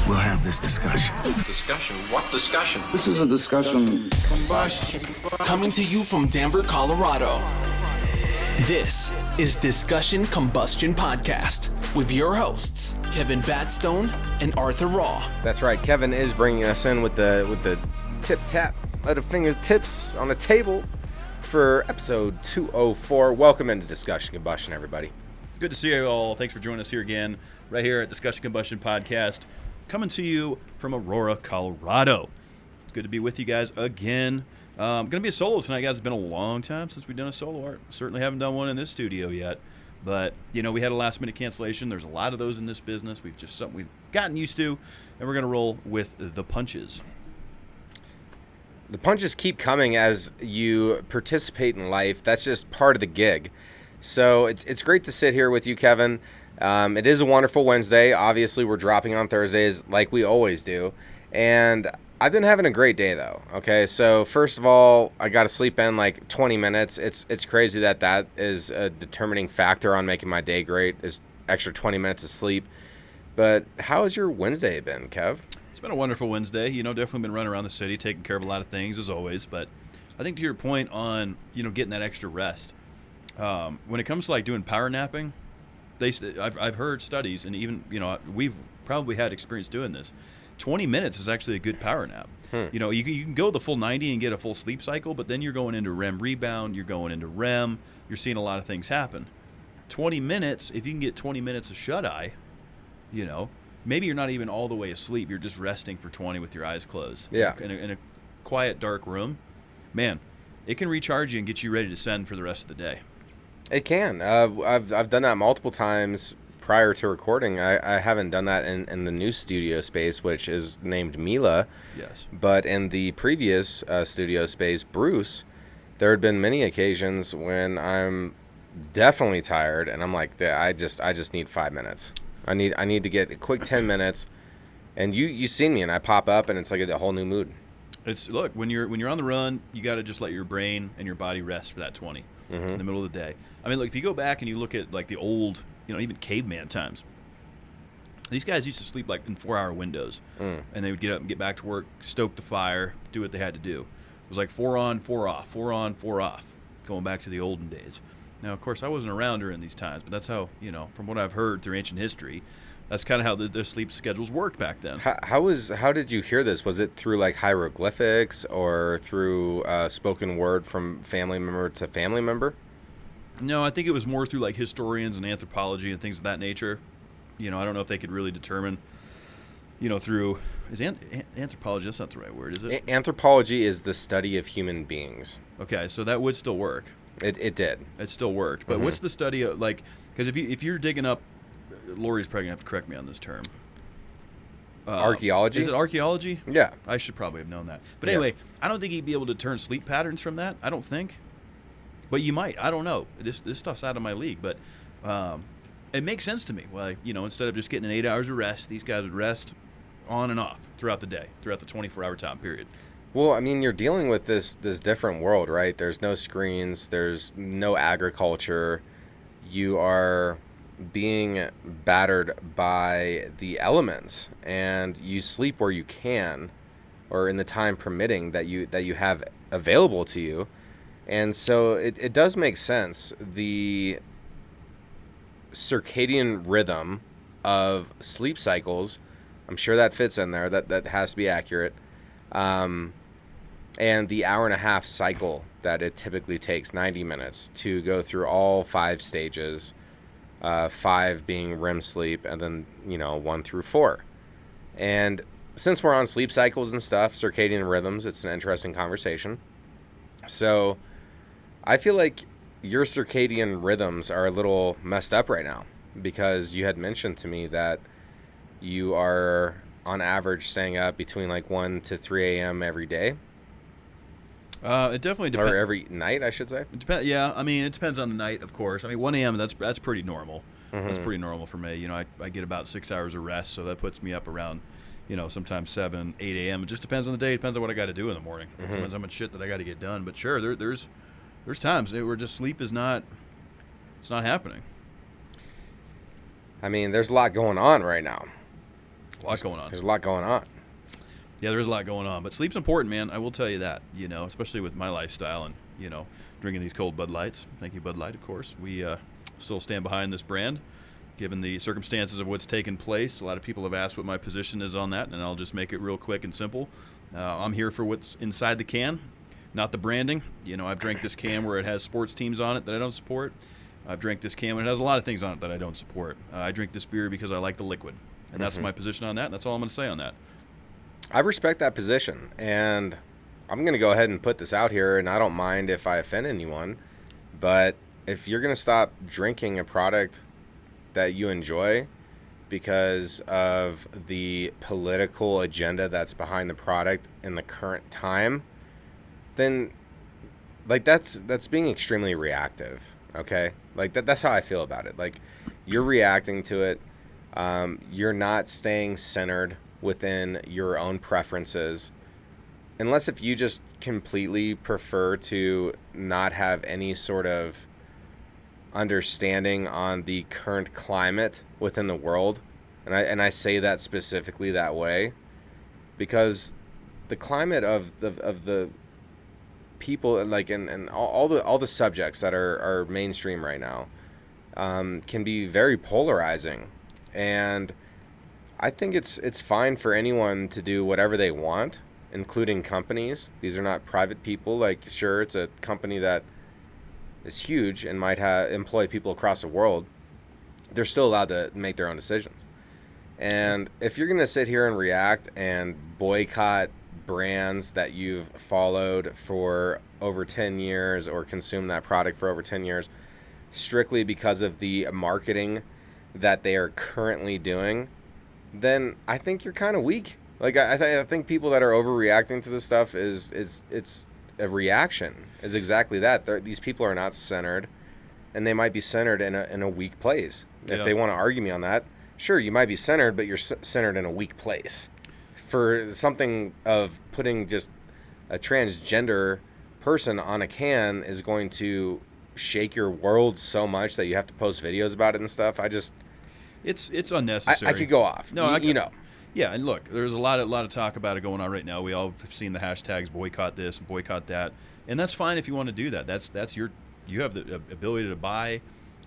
we'll have this discussion. Discussion? What discussion? This is a discussion combustion. Coming to you from Denver, Colorado. This is Discussion Combustion Podcast with your hosts, Kevin Batstone and Arthur Raw. That's right. Kevin is bringing us in with the tip-tap of the fingertips on the table for episode 204. Welcome into Discussion Combustion, everybody. Good to see you all. Thanks for joining us here again, right here at Discussion Combustion Podcast, coming to you from Aurora, Colorado. It's good to be with you guys again. Going to be a solo tonight, guys. It's been a long time since we've done a solo art. Certainly haven't done one in this studio yet. But, you know, we had a last-minute cancellation. There's a lot of those in this business. Something we've gotten used to, and we're going to roll with the punches. The punches keep coming as you participate in life. That's just part of the gig. So it's great to sit here with you, Kevin. It is a wonderful Wednesday. Obviously, we're dropping on Thursdays like we always do. And I've been having a great day, though. Okay, so first of all, I got to sleep in like 20 minutes. It's crazy that is a determining factor on making my day great, is extra 20 minutes of sleep. But how has your Wednesday been, Kev? It's been a wonderful Wednesday. You know, definitely been running around the city, taking care of a lot of things, as always. But I think to your point on, you know, getting that extra rest, when it comes to like doing power napping, I've heard studies, and even, you know, we've probably had experience doing this. 20 minutes is actually a good power nap. You know, you can go the full 90 and get a full sleep cycle, but then you're going into REM rebound, you're going into REM, you're seeing a lot of things happen. 20 minutes, if you can get 20 minutes of shut-eye, you know, maybe you're not even all the way asleep, you're just resting for 20 with your eyes closed. Yeah. In a quiet, dark room, man, it can recharge you and get you ready to send for the rest of the day. It can. I've done that multiple times prior to recording. I haven't done that in the new studio space, which is named Mila. Yes. But in the previous studio space, Bruce, there had been many occasions when I'm definitely tired, and I'm like, I just need 5 minutes. I need to get a quick 10 minutes, and you seen me, and I pop up, and it's like a whole new mood. Look, when you're on the run, you got to just let your brain and your body rest for that 20 in the middle of the day. I mean, look, if you go back and you look at like the old, you know, even caveman times, these guys used to sleep like in 4-hour windows, and they would get up and get back to work, stoke the fire, do what they had to do. It was like 4 on, 4 off, 4 on, 4 off, going back to the olden days. Now, of course, I wasn't around during these times, but that's how, you know, from what I've heard through ancient history, that's kind of how the sleep schedules worked back then. How did you hear this? Was it through like hieroglyphics or through spoken word from family member to family member? No, I think it was more through like historians and anthropology and things of that nature. You know, I don't know if they could really determine, you know, through anthropology. That's not the right word, is it? Anthropology is the study of human beings. Okay, so that would still work. It did. It still worked. But what's the study of, like, because if you're digging up, Lori's probably going to have to correct me on this term. Archaeology? Is it archaeology? Yeah. I should probably have known that. But anyway, I don't think you'd be able to turn sleep patterns from that. I don't think. But you might. I don't know. This stuff's out of my league. But it makes sense to me. Well, you know, instead of just getting 8 hours of rest, these guys would rest on and off throughout the day, throughout the 24-hour time period. Well, I mean, you're dealing with this different world, right? There's no screens. There's no agriculture. You are being battered by the elements, and you sleep where you can, or in the time permitting that you have available to you. And so it does make sense. The circadian rhythm of sleep cycles, I'm sure that fits in there. That has to be accurate. And the hour-and-a-half cycle that it typically takes, 90 minutes, to go through all 5 stages, 5 being REM sleep, and then, you know, 1 through 4. And since we're on sleep cycles and stuff, circadian rhythms, it's an interesting conversation. So I feel like your circadian rhythms are a little messed up right now, because you had mentioned to me that you are on average staying up between like 1 to 3 a.m. every day. It definitely depends. Or every night, I should say. It depends. Yeah, I mean, it depends on the night, of course. I mean, 1 a.m. that's pretty normal. That's pretty normal for me. You know, I get about 6 hours of rest, so that puts me up around, you know, sometimes 7, 8 a.m. It just depends on the day. It depends on what I got to do in the morning. It depends how much shit that I got to get done. But sure, there's times where just sleep is not happening. I mean, there's a lot going on right now. A lot going on. There's a lot going on. Yeah, there's a lot going on. But sleep's important, man. I will tell you that, especially with my lifestyle and, drinking these cold Bud Lights. Thank you, Bud Light, of course. We still stand behind this brand, given the circumstances of what's taken place. A lot of people have asked what my position is on that, and I'll just make it real quick and simple. I'm here for what's inside the can, not the branding. I've drank this can where it has sports teams on it that I don't support. I've drank this can when it has a lot of things on it that I don't support. I drink this beer because I like the liquid, and that's my position on that, and that's all I'm going to say on that. I respect that position, and I'm going to go ahead and put this out here, and I don't mind if I offend anyone, but if you're going to stop drinking a product that you enjoy because of the political agenda that's behind the product in the current time, then that's being extremely reactive, okay? That's how I feel about it. You're reacting to it. You're not staying centered within your own preferences, unless if you just completely prefer to not have any sort of understanding on the current climate within the world. And I say that specifically that way because the climate of the people, and all the subjects that are mainstream right now, can be very polarizing. And I think it's fine for anyone to do whatever they want, including companies. These are not private people. Sure, it's a company that is huge and might employ people across the world. They're still allowed to make their own decisions. And if you're going to sit here and react and boycott brands that you've followed for over 10 years or consumed that product for over 10 years strictly because of the marketing that they are currently doing, then I think you're kind of weak. I think people that are overreacting to this stuff it's a reaction. Is exactly that. These people are not centered, and they might be centered in a weak place. If they want to argue me on that, sure, you might be centered, but you're centered in a weak place. For something of putting just a transgender person on a can is going to shake your world so much that you have to post videos about it and stuff. It's unnecessary. I could go off. No, Yeah, and look, there's a lot of talk about it going on right now. We all have seen the hashtags boycott this, boycott that, and that's fine if you want to do that. You have the ability to buy,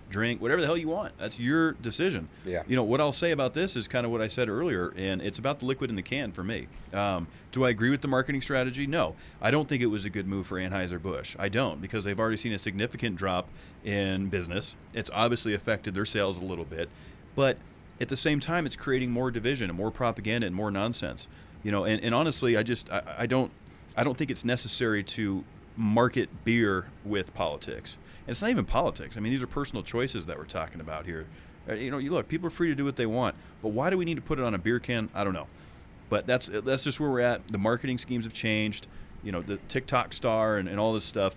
drink, whatever the hell you want. That's your decision. Yeah. What I'll say about this is kind of what I said earlier, and it's about the liquid in the can for me. Do I agree with the marketing strategy? No. I don't think it was a good move for Anheuser-Busch. I don't, because they've already seen a significant drop in business. It's obviously affected their sales a little bit, but at the same time, it's creating more division and more propaganda and more nonsense. And honestly, I don't think it's necessary to market beer with politics. And it's not even politics. I mean, these are personal choices that we're talking about here. Look, people are free to do what they want, but why do we need to put it on a beer can? I don't know. But that's just where we're at. The marketing schemes have changed. The TikTok star and all this stuff.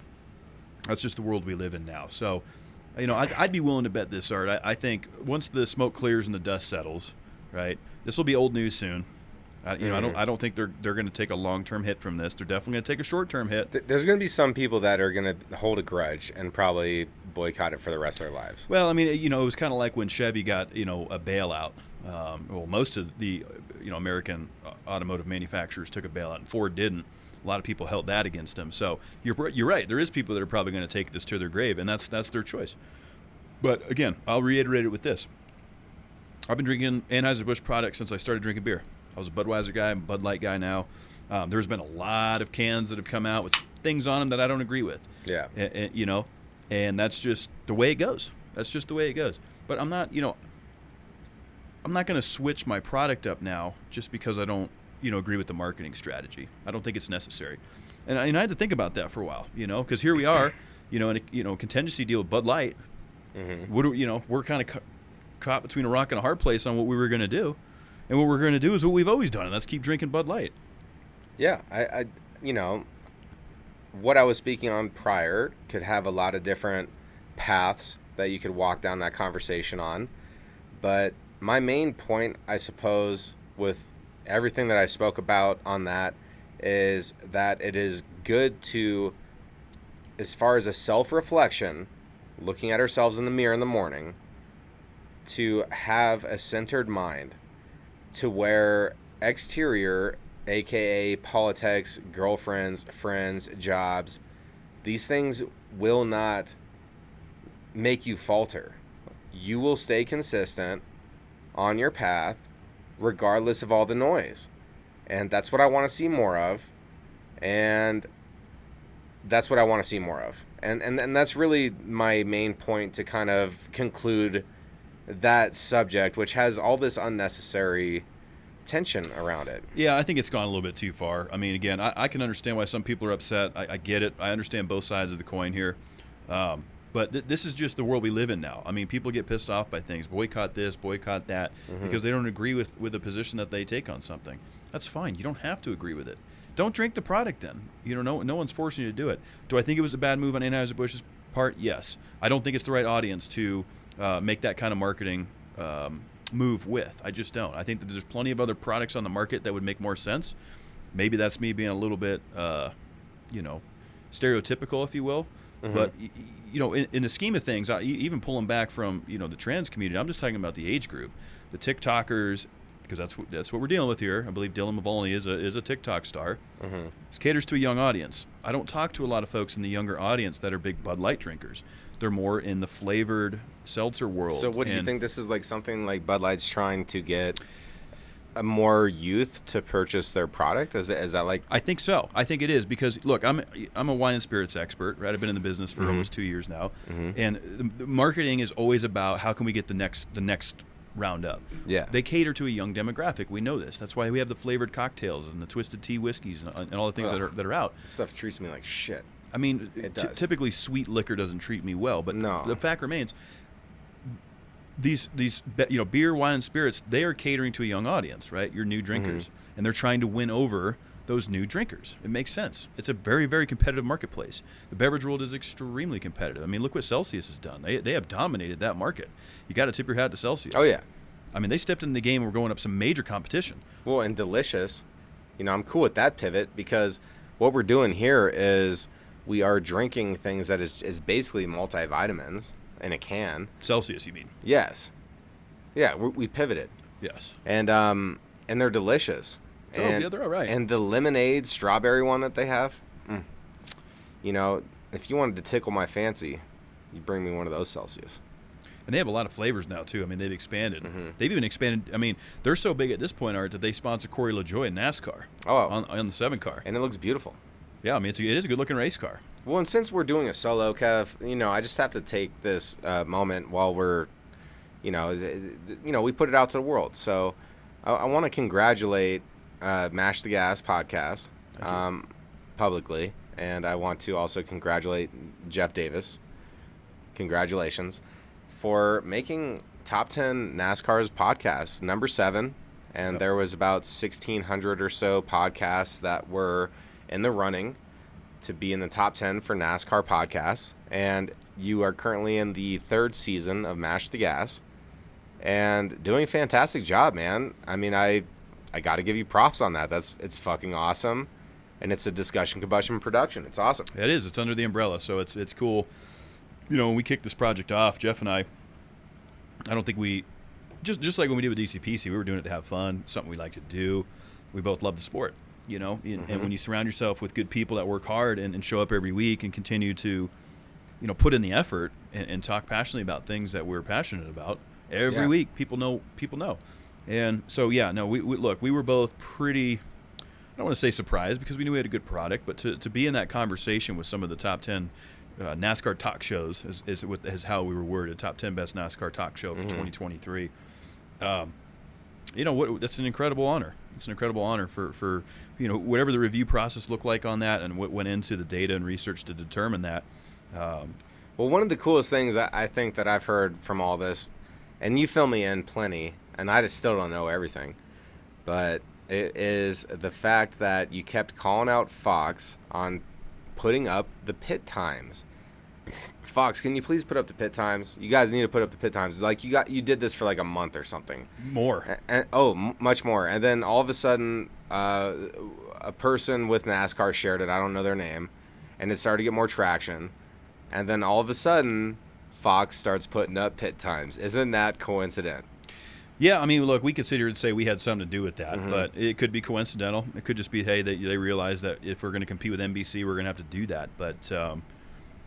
That's just the world we live in now. So, I'd be willing to bet this, Art. I think once the smoke clears and the dust settles, right, this will be old news soon. I don't think they're going to take a long-term hit from this. They're definitely going to take a short-term hit. There's going to be some people that are going to hold a grudge and probably boycott it for the rest of their lives. Well, I mean, it was kind of like when Chevy got, a bailout. Most of the, American automotive manufacturers took a bailout, and Ford didn't. A lot of people held that against them. So you're right. There is people that are probably going to take this to their grave, and that's their choice. But again, I'll reiterate it with this. I've been drinking Anheuser-Busch products since I started drinking beer. I was a Budweiser guy. I'm a Bud Light guy now. There's been a lot of cans that have come out with things on them that I don't agree with. Yeah. And that's just the way it goes. That's just the way it goes. But I'm not going to switch my product up now just because I don't, agree with the marketing strategy. I don't think it's necessary. And I had to think about that for a while, because here we are, in a contingency deal with Bud Light. Mm-hmm. We're kind of caught between a rock and a hard place on what we were going to do. And what we're going to do is what we've always done, and that's keep drinking Bud Light. Yeah, I what I was speaking on prior could have a lot of different paths that you could walk down that conversation on. But my main point, I suppose, with everything that I spoke about on that is that it is good to, as far as a self-reflection, looking at ourselves in the mirror in the morning, to have a centered mind to where exterior, aka politics, girlfriends, friends, jobs, these things will not make you falter. You will stay consistent on your path regardless of all the noise. And that's what I want to see more of. And that's what I want to see more of. And that's really my main point to kind of conclude that subject, which has all this unnecessary tension around it. Yeah, I think it's gone a little bit too far. I mean, again, I can understand why some people are upset. I get it. I understand both sides of the coin here. But this is just the world we live in now. I mean, people get pissed off by things, boycott this, boycott that, because they don't agree with the position that they take on something. That's fine. You don't have to agree with it. Don't drink the product then. No one's forcing you to do it. Do I think it was a bad move on Anheuser-Busch's part? Yes. I don't think it's the right audience to make that kind of marketing move with. I just don't. I think that there's plenty of other products on the market that would make more sense. Maybe that's me being a little bit, stereotypical, if you will. But, in the scheme of things, even pulling back from, the trans community, I'm just talking about the age group. The TikTokers, because that's what we're dealing with here. I believe Dylan Mulvaney is a TikTok star. This caters to a young audience. I don't talk to a lot of folks in the younger audience that are big Bud Light drinkers. They're more in the flavored seltzer world. So what do you think this is like something like Bud Light's trying to get a more youth to purchase their product? Is that like? I think so. I think it is because look, I'm a wine and spirits expert, right? I've been in the business for almost 2 years now, and the marketing is always about how can we get the next round up. Yeah. They cater to a young demographic. We know this. That's why we have the flavored cocktails and the twisted tea whiskeys and all the things that are out. This stuff treats me like shit. I mean, It does. typically sweet liquor doesn't treat me well, but No. the fact remains, these beer, wine, and spirits, they are catering to a young audience, right? Your new drinkers, and they're trying to win over those new drinkers. It makes sense. It's a very, very competitive marketplace. The beverage world is extremely competitive. I mean, look what Celsius has done. They have dominated that market. You got to tip your hat to Celsius. Oh yeah. I mean, they stepped in the game and were going up some major competition. Well, and delicious. I'm cool with that pivot because what we're doing here is we are drinking things that is basically multivitamins in a can. Celsius, you mean? Yes. Yeah, we pivoted. Yes. And they're delicious. Yeah, they're all right. And the lemonade strawberry one that they have, if you wanted to tickle my fancy, you bring me one of those Celsius. And they have a lot of flavors now, too. I mean, they've expanded. They've even expanded. I mean, they're so big at this point, Art, that they sponsor Corey LaJoie in NASCAR on the 7 car. And it looks beautiful. Yeah, I mean, it is a good-looking race car. Well, and since we're doing a solo, Kev, I just have to take this moment while we're, we put it out to the world. So I want to congratulate Mash the Gas podcast publicly, and I want to also congratulate Jeff Davis. Congratulations for making Top 10 NASCAR's podcast, number 7, and there was about 1,600 or so podcasts that were in the running to be in the top 10 for NASCAR podcasts, and you are currently in the 3rd season of Mash the Gas and doing a fantastic job, man. I mean, I got to give you props on that. It's fucking awesome, and it's a Discussion Combustion production. It's awesome. It is. It's under the umbrella, so it's cool. When we kicked this project off, Jeff and I don't think we just like when we did with DCPC, we were doing it to have fun, something we like to do. We both love the sport. And when you surround yourself with good people that work hard and show up every week and continue to, put in the effort and talk passionately about things that we're passionate about every week, people know. And so, we were both pretty, I don't want to say surprised because we knew we had a good product, but to be in that conversation with some of the top 10 NASCAR talk shows is how we were worded, top 10 best NASCAR talk show for 2023. That's an incredible honor. It's an incredible honor for whatever the review process looked like on that and what went into the data and research to determine that. Well, one of the coolest things I think that I've heard from all this, and you fill me in plenty, and I just still don't know everything, but it is the fact that you kept calling out Fox on putting up the pit times. Fox, can you please put up the pit times? You guys need to put up the pit times. Like you did this for like a month or something. More. Much more. And then all of a sudden, a person with NASCAR shared it. I don't know their name, and it started to get more traction. And then all of a sudden, Fox starts putting up pit times. Isn't that coincident? Yeah, I mean, look, we could sit here and say we had something to do with that, but it could be coincidental. It could just be, hey, they realize that if we're going to compete with NBC, we're going to have to do that. But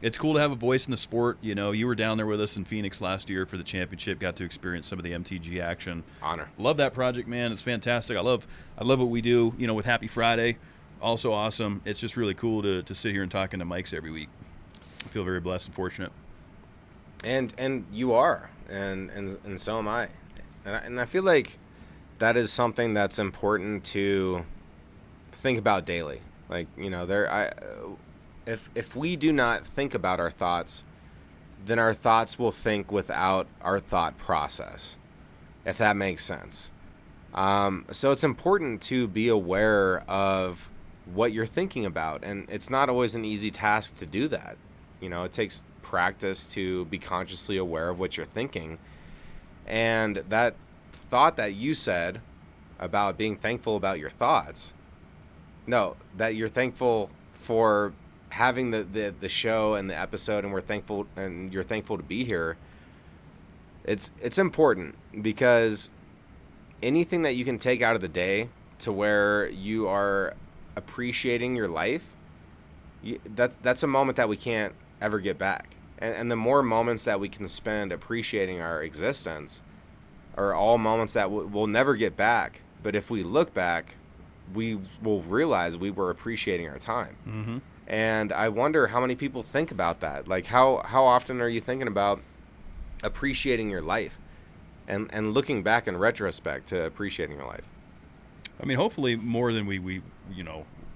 it's cool to have a voice in the sport. You know, you were down there with us in Phoenix last year for the championship, got to experience some of the MTG action. Honor. Love that project, man. It's fantastic. I love what we do, you know, with Happy Friday. Also awesome. It's just really cool to sit here and talk into mics every week. I feel very blessed and fortunate. And you are, and so am I. And I feel like that is something that's important to think about daily. Like, you know, if we do not think about our thoughts, then our thoughts will think without our thought process, if that makes sense. So it's important to be aware of what you're thinking about, and it's not always an easy task to do that. You know, it takes practice to be consciously aware of what you're thinking. And that thought that you said about being thankful about your thoughts, that you're thankful for having the show and the episode, and you're thankful to be here. It's important, because anything that you can take out of the day to where you are appreciating your life, that's a moment that we can't ever get back. And the more moments that we can spend appreciating our existence are all moments that we'll never get back. But if we look back, we will realize we were appreciating our time. Mm-hmm. And I wonder how many people think about that. Like, how often are you thinking about appreciating your life and looking back in retrospect to appreciating your life? I mean, hopefully more than we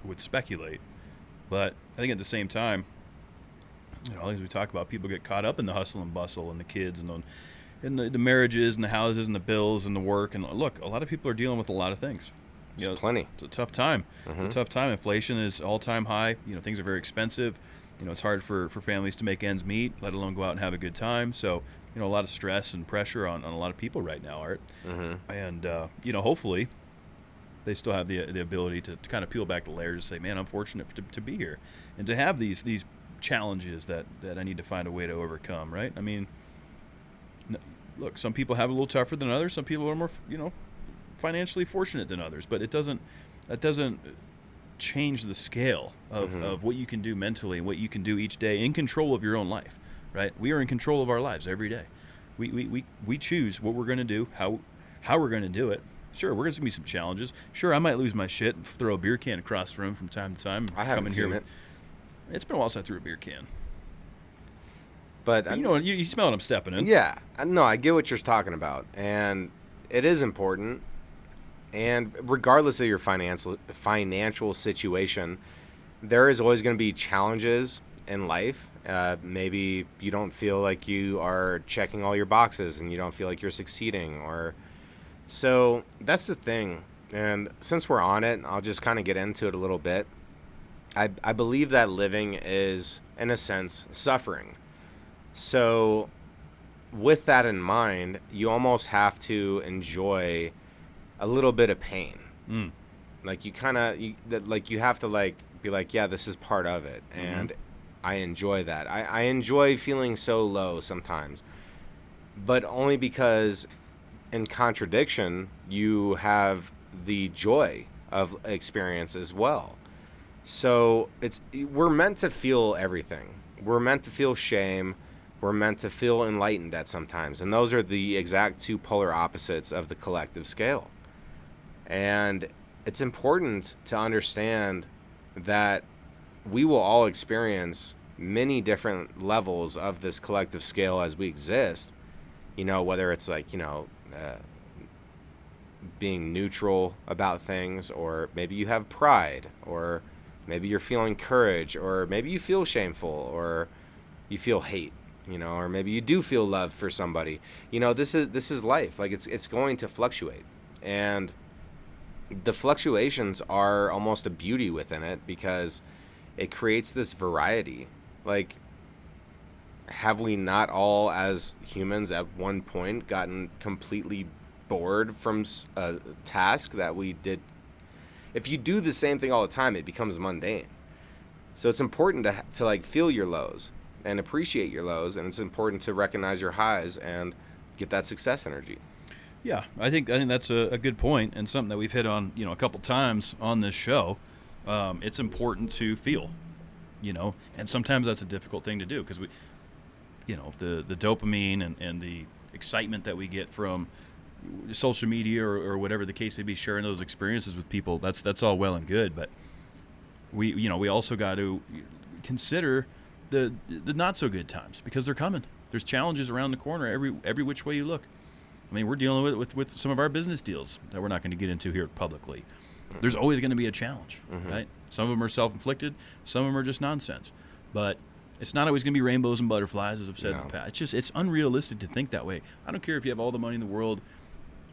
would speculate. But I think at the same time, you know, as we talk about, people get caught up in the hustle and bustle, and the kids, and the marriages, and the houses, and the bills, and the work. And look, a lot of people are dealing with a lot of things. You know, plenty. It's a tough time. Mm-hmm. It's a tough time. Inflation is all-time high. You know, things are very expensive. You know, it's hard for families to make ends meet, let alone go out and have a good time. So, you know, a lot of stress and pressure on a lot of people right now, Art. Mm-hmm. And, you know, hopefully they still have the ability to kind of peel back the layers and say, man, I'm fortunate to be here and to have these challenges that I need to find a way to overcome, right? I mean, look, some people have it a little tougher than others. Some people are more, you know, financially fortunate than others, but that doesn't change the scale of what you can do mentally and what you can do each day in control of your own life, right? We are in control of our lives every day. We choose what we're going to do, how we're going to do it. Sure, we're going to be some challenges. Sure, I might lose my shit and throw a beer can across the room from time to time. I haven't seen it. It's been a while since I threw a beer can. But you know, you smell what I'm stepping in. Yeah. No, I get what you're talking about. And it is important. And regardless of your financial situation, there is always going to be challenges in life. Maybe you don't feel like you are checking all your boxes and you don't feel like you're succeeding. So that's the thing. And since we're on it, I'll just kind of get into it a little bit. I believe that living is, in a sense, suffering. So with that in mind, you almost have to enjoy a little bit of pain. Like you have to be like, yeah, this is part of it. And I enjoy that. I enjoy feeling so low sometimes, but only because in contradiction, you have the joy of experience as well. So we're meant to feel everything. We're meant to feel shame. We're meant to feel enlightened at sometimes. And those are the exact two polar opposites of the collective scale. And it's important to understand that we will all experience many different levels of this collective scale as we exist. You know, whether it's like, you know, being neutral about things, or maybe you have pride, or maybe you're feeling courage, or maybe you feel shameful, or you feel hate, you know, or maybe you do feel love for somebody. You know, this is life. Like it's going to fluctuate, and the fluctuations are almost a beauty within it because it creates this variety. Like, have we not all as humans at one point gotten completely bored from a task that we did? If you do the same thing all the time, it becomes mundane. So it's important to like feel your lows and appreciate your lows, and it's important to recognize your highs and get that success energy. Yeah, I think that's a good point, and something that we've hit on, a couple times on this show. It's important to feel, and sometimes that's a difficult thing to do because the dopamine and the excitement that we get from social media or whatever the case may be, sharing those experiences with people, that's all well and good, but we also got to consider the not so good times, because they're coming. There's challenges around the corner every which way you look. I mean, we're dealing with some of our business deals that we're not going to get into here publicly. There's always going to be a challenge, right? Some of them are self-inflicted, some of them are just nonsense, but it's not always going to be rainbows and butterflies, as I've said in the past. It's unrealistic to think that way. I don't care if you have all the money in the world,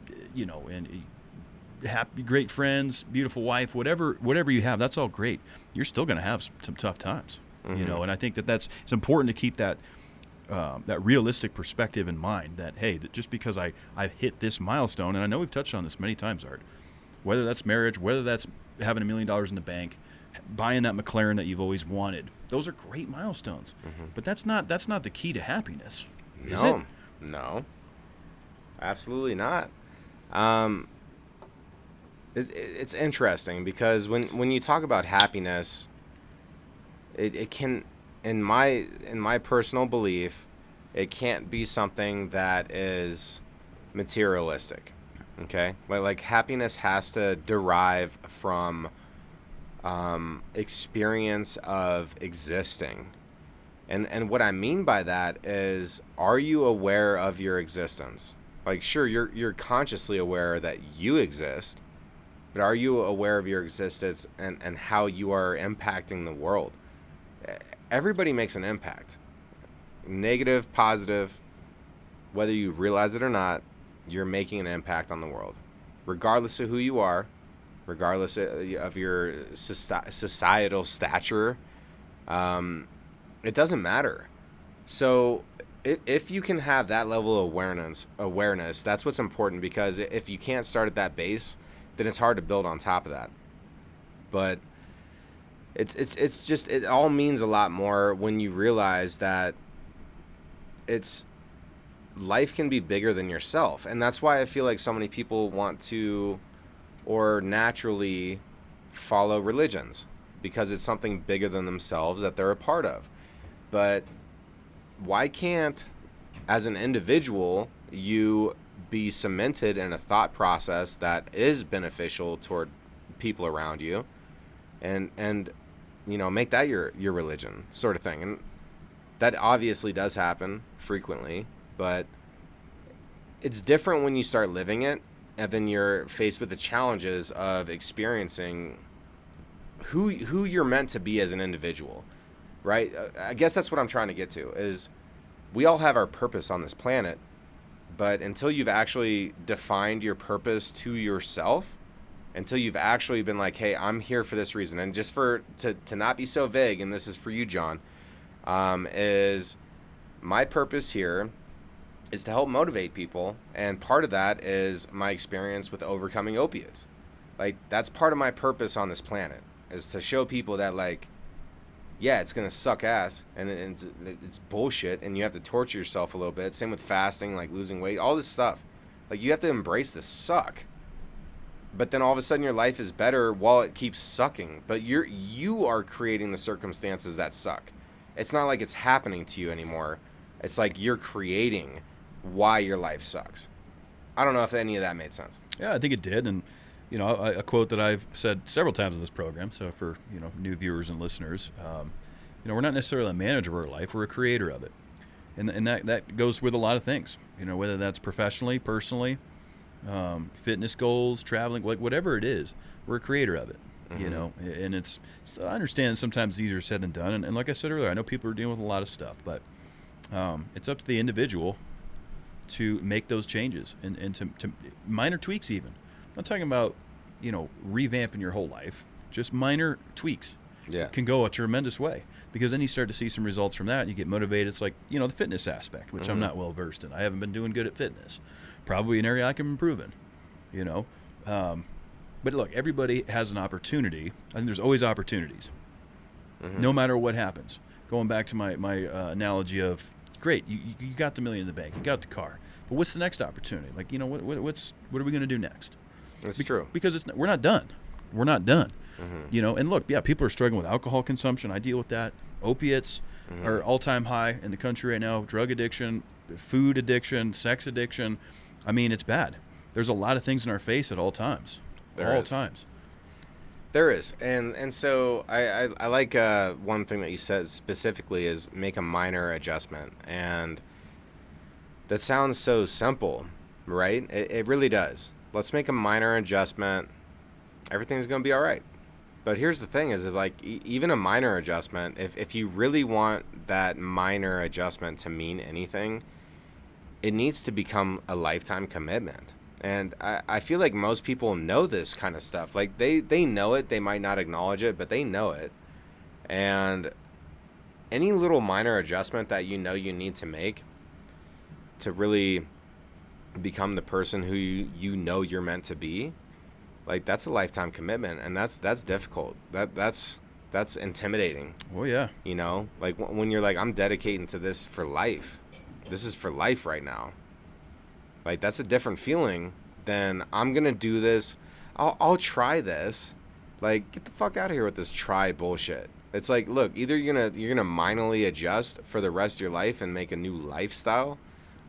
and happy, great friends, beautiful wife, whatever you have, that's all great. You're still going to have some tough times, and I think it's important to keep that realistic perspective in mind, that, hey, that just because I've hit this milestone, and I know we've touched on this many times, Art, whether that's marriage, whether that's having $1 million in the bank, buying that McLaren that you've always wanted, those are great milestones. But that's not the key to happiness, is it? No, absolutely not. It's interesting because when you talk about happiness, it can, in my personal belief, it can't be something that is materialistic. Okay, like happiness has to derive from experience of existing, and what I mean by that is, are you aware of your existence? Like, sure, you're consciously aware that you exist, but are you aware of your existence and how you are impacting the world? Everybody makes an impact, negative, positive, whether you realize it or not. You're making an impact on the world, regardless of who you are, regardless of your societal stature. It doesn't matter. So if you can have that level of awareness, that's what's important, because if you can't start at that base, then it's hard to build on top of that. But it's just, it all means a lot more when you realize that life can be bigger than yourself. And that's why I feel like so many people want to, or naturally follow religions, because it's something bigger than themselves that they're a part of. But why can't, as an individual, you be cemented in a thought process that is beneficial toward people around you, and make that your religion, sort of thing? And that obviously does happen frequently, but it's different when you start living it, and then you're faced with the challenges of experiencing who you're meant to be as an individual, right? I guess that's what I'm trying to get to, is we all have our purpose on this planet, but until you've actually defined your purpose to yourself, until you've actually been like, hey, I'm here for this reason, and just to not be so vague, and this is for you, John, is my purpose here is to help motivate people, and part of that is my experience with overcoming opiates. Like, that's part of my purpose on this planet, is to show people that, like, yeah, it's gonna suck ass, and it's bullshit, and you have to torture yourself a little bit. Same with fasting, like losing weight, all this stuff. Like, you have to embrace the suck. But then all of a sudden your life is better while it keeps sucking. But you are creating the circumstances that suck. It's not like it's happening to you anymore. It's like you're creating why your life sucks. I don't know if any of that made sense. Yeah, I think it did. And, a quote that I've said several times on this program, so for, new viewers and listeners, we're not necessarily a manager of our life, we're a creator of it. And that goes with a lot of things, whether that's professionally, personally, fitness goals, traveling, whatever it is, we're a creator of it. And I understand sometimes easier said than done. And like I said earlier, I know people are dealing with a lot of stuff, but it's up to the individual to make those changes and to minor tweaks even. I'm not talking about, revamping your whole life, just minor tweaks. Yeah. Can go a tremendous way, because then you start to see some results from that and you get motivated. It's like, the fitness aspect, which I'm not well versed in. I haven't been doing good at fitness. Probably an area I can improve in, But look, everybody has an opportunity. I think there's always opportunities, no matter what happens. Going back to my analogy of, great, you got the $1 million in the bank, you got the car, But what's the next opportunity? Like, you know, what are we going to do next? That's true. Because we're not done. We're not done. You know, and look, yeah, people are struggling with alcohol consumption. I deal with that. Opiates are all-time high in the country right now. Drug addiction, food addiction, sex addiction. I mean, it's bad. There's a lot of things in our face at all times. Times. There is. And so I like one thing that you said specifically is make a minor adjustment. And that sounds so simple, right? It really does. Let's make a minor adjustment. Everything's going to be all right. But here's the thing is like even a minor adjustment, if you really want that minor adjustment to mean anything, it needs to become a lifetime commitment. And I feel like most people know this kind of stuff. Like they know it. They might not acknowledge it, but they know it. And any little minor adjustment that you know you need to make to really become the person who you know you're meant to be, like that's a lifetime commitment, and that's difficult. That's intimidating. Oh yeah. You know, like when you're like, I'm dedicating to this for life. This is for life right now. Like that's a different feeling than I'm gonna do this. I'll try this. Like get the fuck out of here with this try bullshit. It's like, look, either you're gonna minorly adjust for the rest of your life and make a new lifestyle,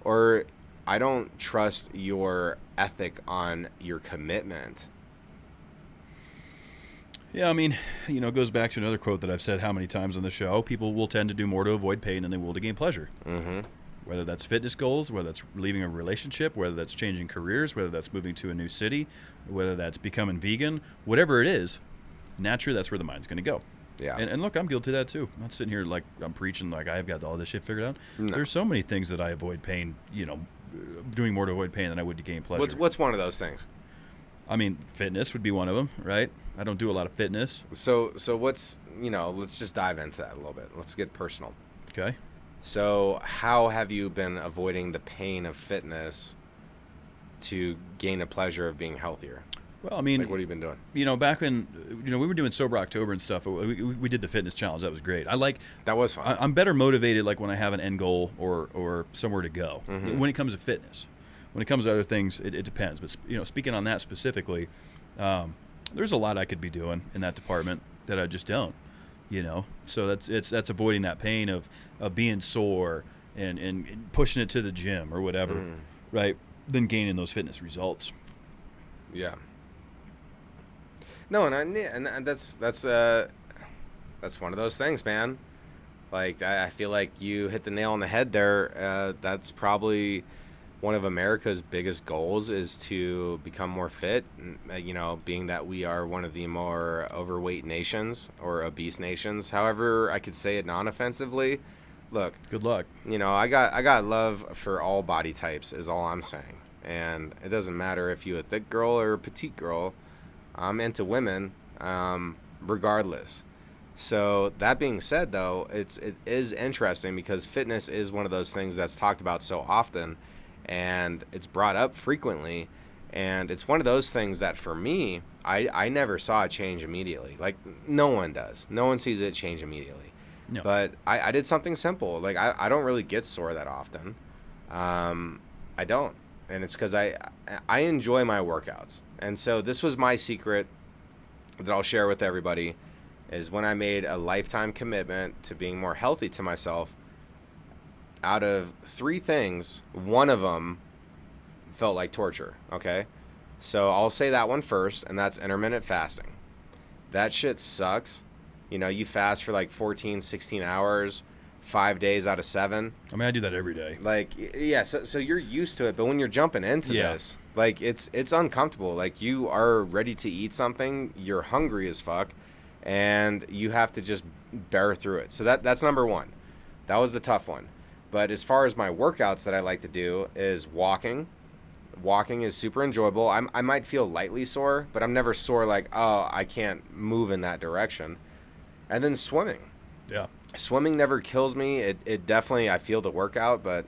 or I don't trust your ethic on your commitment. Yeah, I mean, you know, it goes back to another quote that I've said how many times on the show. People will tend to do more to avoid pain than they will to gain pleasure. Mm-hmm. Whether that's fitness goals, whether that's leaving a relationship, whether that's changing careers, whether that's moving to a new city, whether that's becoming vegan, whatever it is, naturally that's where the mind's going to go. Yeah. And look, I'm guilty of that too. I'm not sitting here like I'm preaching like I've got all this shit figured out. No. There's so many things that I avoid pain, you know, doing more to avoid pain than I would to gain pleasure. What's one of those things? I mean, fitness would be one of them, right? I don't do a lot of fitness. So what's, you know, let's just dive into that a little bit. Let's get personal. Okay. So how have you been avoiding the pain of fitness to gain a pleasure of being healthier? Well, I mean, like, what have you been doing? You know, back when, you know, we were doing Sober October and stuff, we did the fitness challenge. That was great. That was fun. I'm better motivated like when I have an end goal or somewhere to go. Mm-hmm. When it comes to fitness. When it comes to other things, it depends. But, you know, speaking on that specifically, there's a lot I could be doing in that department that I just don't, you know. So that's avoiding that pain of being sore and pushing it to the gym or whatever, right? Then gaining those fitness results. Yeah. No, and that's one of those things, man. Like I feel like you hit the nail on the head there. That's probably one of America's biggest goals is to become more fit. You know, being that we are one of the more overweight nations or obese nations. However, I could say it non-offensively. Look, good luck. You know, I got love for all body types is all I'm saying, and it doesn't matter if you're a thick girl or a petite girl. I'm into women, regardless. So that being said, though, it is interesting because fitness is one of those things that's talked about so often, and it's brought up frequently, and it's one of those things that for me, I never saw a change immediately. Like no one does. No one sees it change immediately. No. But I did something simple. Like I don't really get sore that often. I don't. And it's because I enjoy my workouts. And so this was my secret that I'll share with everybody is when I made a lifetime commitment to being more healthy to myself, out of 3 things, one of them felt like torture, okay? So I'll say that one first, and that's intermittent fasting. That shit sucks. You know, you fast for like 14, 16 hours, 5 days out of 7. I mean, I do that every day. Like, yeah, so you're used to it, but when you're jumping into this, like, it's uncomfortable. Like, you are ready to eat something, you're hungry as fuck, and you have to just bear through it. So that's number 1. That was the tough one. But as far as my workouts that I like to do is walking. Walking is super enjoyable. I might feel lightly sore, but I'm never sore like, oh, I can't move in that direction. And then swimming. Yeah. Swimming never kills me. It definitely, I feel the workout, but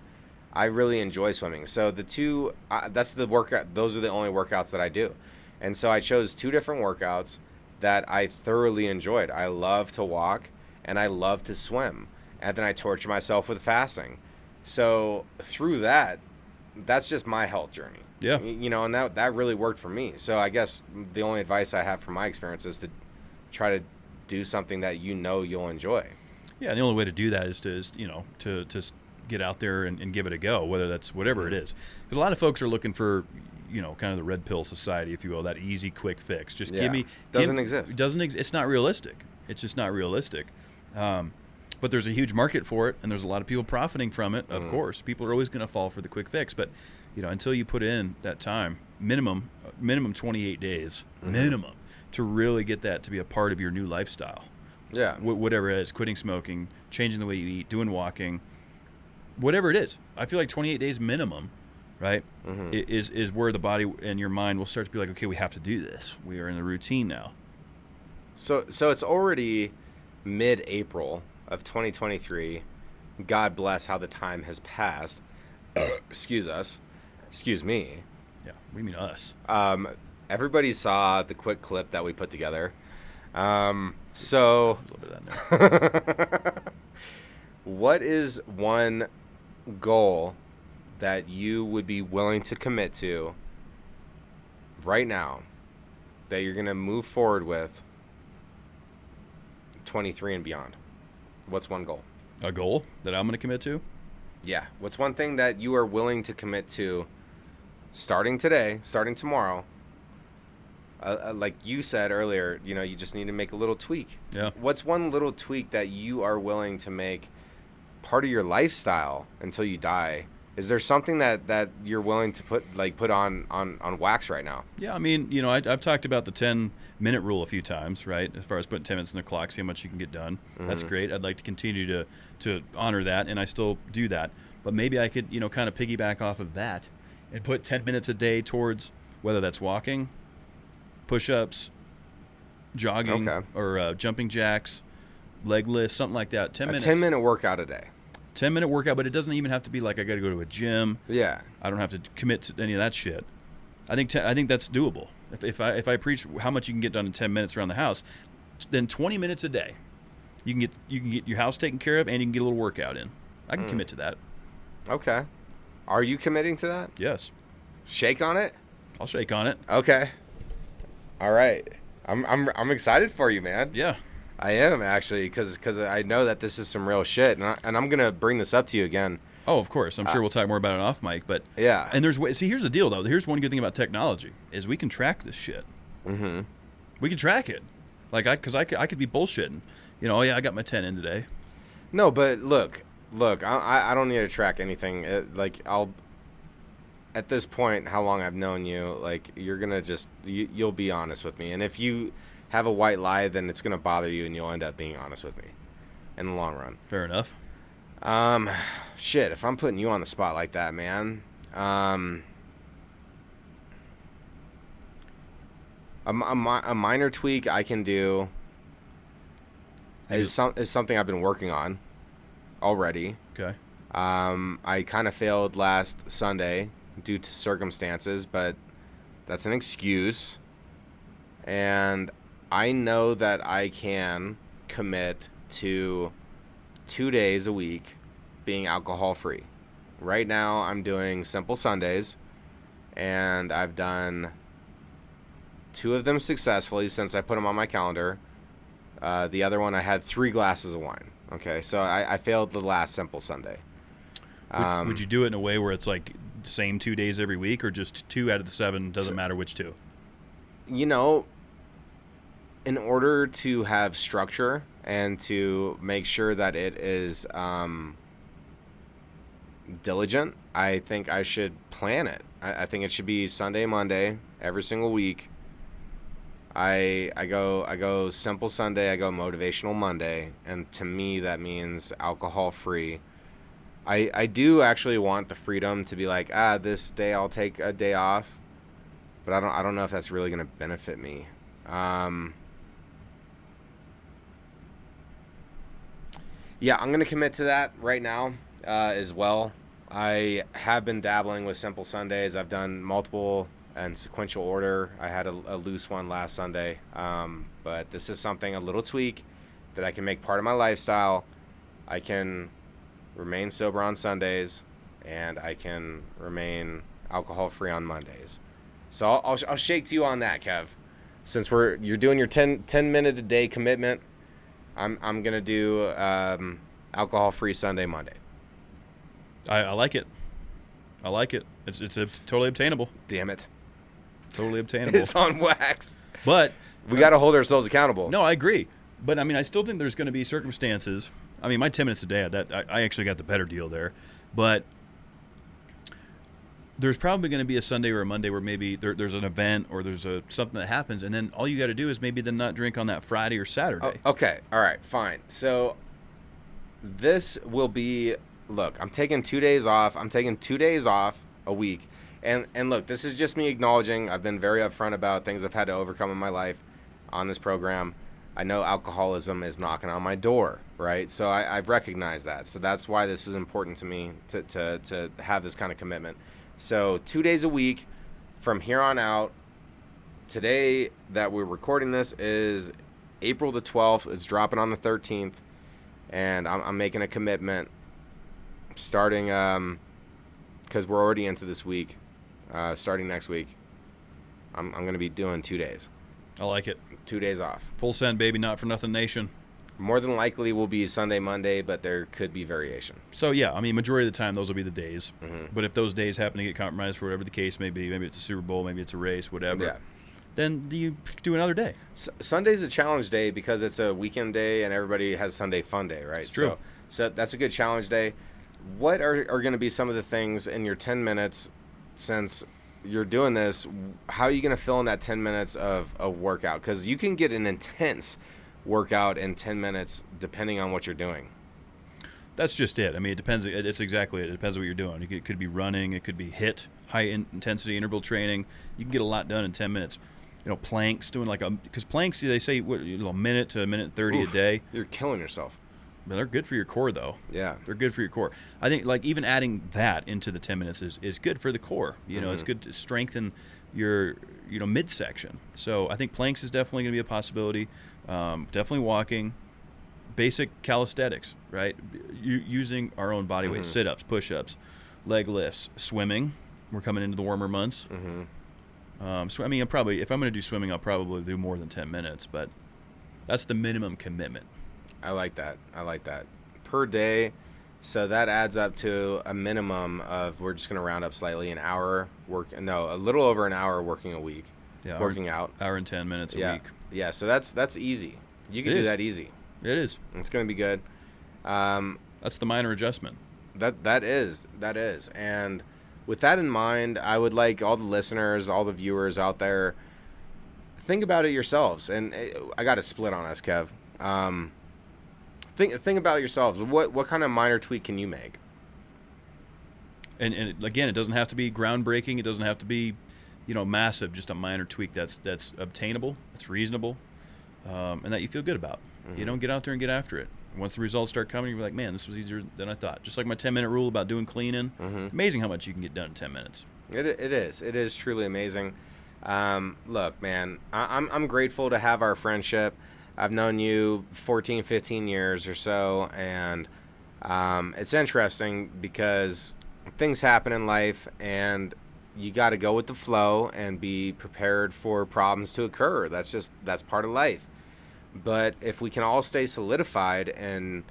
I really enjoy swimming. So the two, that's the workout. Those are the only workouts that I do. And so I chose 2 different workouts that I thoroughly enjoyed. I love to walk and I love to swim. And then I torture myself with fasting. So through that, that's just my health journey. Yeah. And that really worked for me. So I guess the only advice I have from my experience is to try to do something that you'll enjoy. Yeah, and the only way to do that is to get out there and give it a go, whether that's whatever it is. Because a lot of folks are looking for, kind of the red pill society, if you will, that easy, quick fix. Just give me. Doesn't exist. It's not realistic. It's just not realistic. But there's a huge market for it, and there's a lot of people profiting from it. Of course, people are always going to fall for the quick fix, but until you put in that time, minimum 28 days, minimum, to really get that to be a part of your new lifestyle. Yeah. Whatever it is, quitting smoking, changing the way you eat, doing walking, whatever it is. I feel like 28 days minimum, right, is where the body and your mind will start to be like, okay, we have to do this. We are in the routine now. So it's already mid-April of 2023. God bless how the time has passed. Excuse me. Yeah, we mean us. Everybody saw the quick clip that we put together. So A little bit of that now. what is one goal that you would be willing to commit to right now that you're going to move forward with 23 and beyond? What's one goal? A goal that I'm going to commit to? Yeah. What's one thing that you are willing to commit to starting today, starting tomorrow? Like you said earlier, you just need to make a little tweak. Yeah. What's one little tweak that you are willing to make part of your lifestyle until you die? Is there something that you're willing to put on wax right now? Yeah, I mean, I've talked about the 10-minute rule a few times, right? As far as putting 10 minutes on the clock, see how much you can get done. That's great. I'd like to continue to honor that, and I still do that. But maybe I could, kind of piggyback off of that and put 10 minutes a day towards whether that's walking, push-ups, jogging, or jumping jacks, leg lifts, something like that. 10 minutes. 10-minute workout a day. 10-minute workout, but it doesn't even have to be like I got to go to a gym. Yeah. I don't have to commit to any of that shit. I think that's doable. If I preach how much you can get done in 10 minutes around the house, then 20 minutes a day, you can get your house taken care of, and you can get a little workout in. I can commit to that. Okay. Are you committing to that? Yes. Shake on it? I'll shake on it. Okay. All right. I'm excited for you, man. Yeah. I am, actually, because I know that this is some real shit, and I'm gonna bring this up to you again. Oh, of course. I'm sure we'll talk more about it off mic, but yeah. And here's the deal though. Here's one good thing about technology is we can track this shit. Mm-hmm. We can track it, like I could be bullshitting. Oh yeah, I got my 10 in today. No, but look. I don't need to track anything. At this point, how long I've known you, like you're gonna you'll be honest with me, and if you have a white lie, then it's going to bother you, and you'll end up being honest with me in the long run. Fair enough. Shit, if I'm putting you on the spot like that, man. A minor tweak I can do is something I've been working on already. Okay. I kind of failed last Sunday due to circumstances, but that's an excuse. And I know that I can commit to 2 days a week being alcohol free. Right now I'm doing simple Sundays, and I've done 2 of them successfully since I put them on my calendar. The other one I had 3 glasses of wine. Okay, so I failed the last simple Sunday. Would you do it in a way where it's like same 2 days every week, or just 2 out of the 7, doesn't matter which 2? In order to have structure and to make sure that it is diligent, I think I should plan it. I think it should be Sunday, Monday, every single week. I go simple Sunday, I go motivational Monday, and to me that means alcohol free. I do actually want the freedom to be like, this day I'll take a day off, but I don't know if that's really going to benefit me. Yeah, I'm going to commit to that right now as well. I have been dabbling with simple Sundays. I've done multiple and sequential order. I had a loose one last Sunday. But this is something, a little tweak that I can make part of my lifestyle. I can remain sober on Sundays and I can remain alcohol-free on Mondays. So I'll shake to you on that, Kev. Since you're doing your 10 minute a day commitment, I'm gonna do alcohol-free Sunday, Monday. I like it. I like it. It's totally obtainable. Damn it. Totally obtainable. It's on wax. But we got to hold ourselves accountable. No, I agree. But I mean, I still think there's going to be circumstances. I mean, my 10 minutes a day, I actually got the better deal there. But there's probably going to be a Sunday or a Monday where maybe there's an event or there's something that happens, and then all you got to do is maybe then not drink on that Friday or Saturday. Oh, okay. All right. Fine. So this will be. Look, I'm taking 2 days off. I'm taking 2 days off a week. And look, this is just me acknowledging I've been very upfront about things I've had to overcome in my life on this program. I know alcoholism is knocking on my door, right? So I've recognized that. So that's why this is important to me to have this kind of commitment. So 2 days a week from here on out. Today that we're recording this is April the 12th. It's dropping on the 13th. And I'm making a commitment starting, because we're already into this week, starting next week, I'm going to be doing 2 days. I like it. 2 days off. Full send, baby. Not for nothing nation. More than likely will be Sunday, Monday, but there could be variation. So, yeah, I mean, majority of the time, those will be the days. Mm-hmm. But if those days happen to get compromised for whatever the case may be, maybe it's a Super Bowl, maybe it's a race, whatever, Yeah. then you do another day. Sunday's a challenge day because it's a weekend day and everybody has Sunday fun day, right? It's true. So that's a good challenge day. What are going to be some of the things in your 10 minutes since you're doing this? How are you going to fill in that 10 minutes of a workout? Because you can get an intense workout in 10 minutes depending on what you're doing. That's just it. I mean, it depends. It's exactly it. It depends on what you're doing. It could be running. It could be high-intensity interval training. You can get a lot done in 10 minutes. You know, planks, doing because planks, they say, a minute to a minute 30 a day. You're killing yourself. But they're good for your core, though. Yeah. They're good for your core. I think, even adding that into the 10 minutes is good for the core. You know, It's good to strengthen your, midsection. So I think planks is definitely going to be a possibility. Definitely walking. Basic calisthenics, right? Using our own body weight. Sit-ups, push-ups, leg lifts, swimming. We're coming into the warmer months. So, I mean, if I'm going to do swimming, I'll probably do more than 10 minutes. But that's the minimum commitment. I like that. Per day, so that adds up to a minimum of, we're just going to round up slightly, a little over an hour working a week. Yeah, working out. Hour and 10 minutes a week. Yeah, so that's easy. You can do that easy. It is. It's going to be good. That's the minor adjustment. That is. And with that in mind, I would like all the listeners, all the viewers out there, think about it yourselves. And I got to split on us, Kev. Think about yourselves. What kind of minor tweak can you make? And again, it doesn't have to be groundbreaking. It doesn't have to be, massive. Just a minor tweak that's obtainable, that's reasonable, and that you feel good about. You don't get out there and get after it. Once the results start coming, you're like, man, this was easier than I thought. Just like my 10-minute rule about doing cleaning. Amazing how much you can get done in 10 minutes. It is. It is truly amazing. Look, man, I'm grateful to have our friendship. I've known you 14, 15 years or so, and it's interesting because things happen in life, and you got to go with the flow and be prepared for problems to occur. That's part of life. But if we can all stay solidified and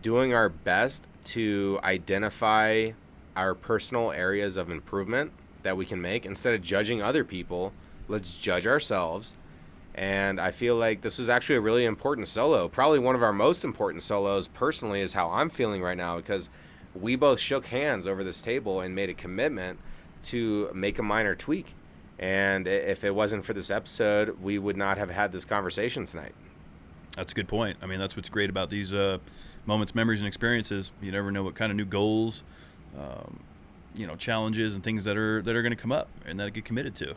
doing our best to identify our personal areas of improvement that we can make, instead of judging other people, let's judge ourselves. And I feel like this is actually a really important solo. Probably one of our most important solos personally is how I'm feeling right now, because we both shook hands over this table and made a commitment to make a minor tweak. And if it wasn't for this episode, we would not have had this conversation tonight. That's a good point. I mean, that's what's great about these moments, memories, and experiences. You never know what kind of new goals, challenges and things that are going to come up and that I get committed to.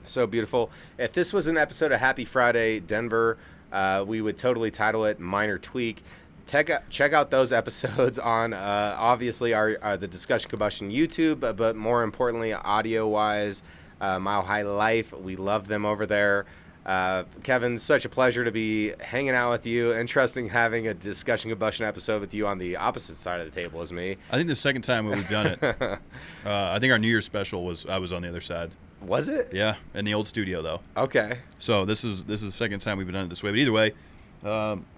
So beautiful. If this was an episode of Happy Friday Denver, we would totally title it Minor Tweak. Check out those episodes on obviously our the Discussion Combustion YouTube, but more importantly, audio-wise, Mile High Life. We love them over there. Kevin, such a pleasure to be hanging out with you. Interesting having a Discussion Combustion episode with you on the opposite side of the table as me. I think the second time we've done it. I think our New Year's special I was on the other side. Was it? Yeah, in the old studio though. Okay. So this is the second time we've done it this way. But either way,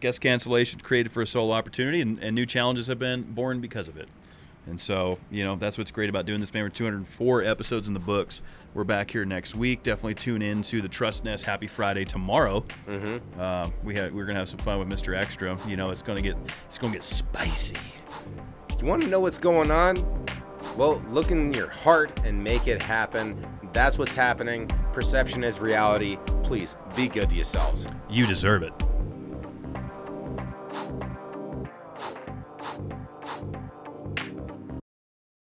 guest cancellation created for a solo opportunity, and new challenges have been born because of it. And so, that's what's great about doing this, man. We're 204 episodes in the books. We're back here next week. Definitely tune in to the Trust Nest Happy Friday tomorrow. Mm-hmm. We're gonna have some fun with Mr. Extra. It's gonna get spicy. You want to know what's going on? Well, look in your heart and make it happen. That's what's happening. Perception is reality. Please be good to yourselves. You deserve it.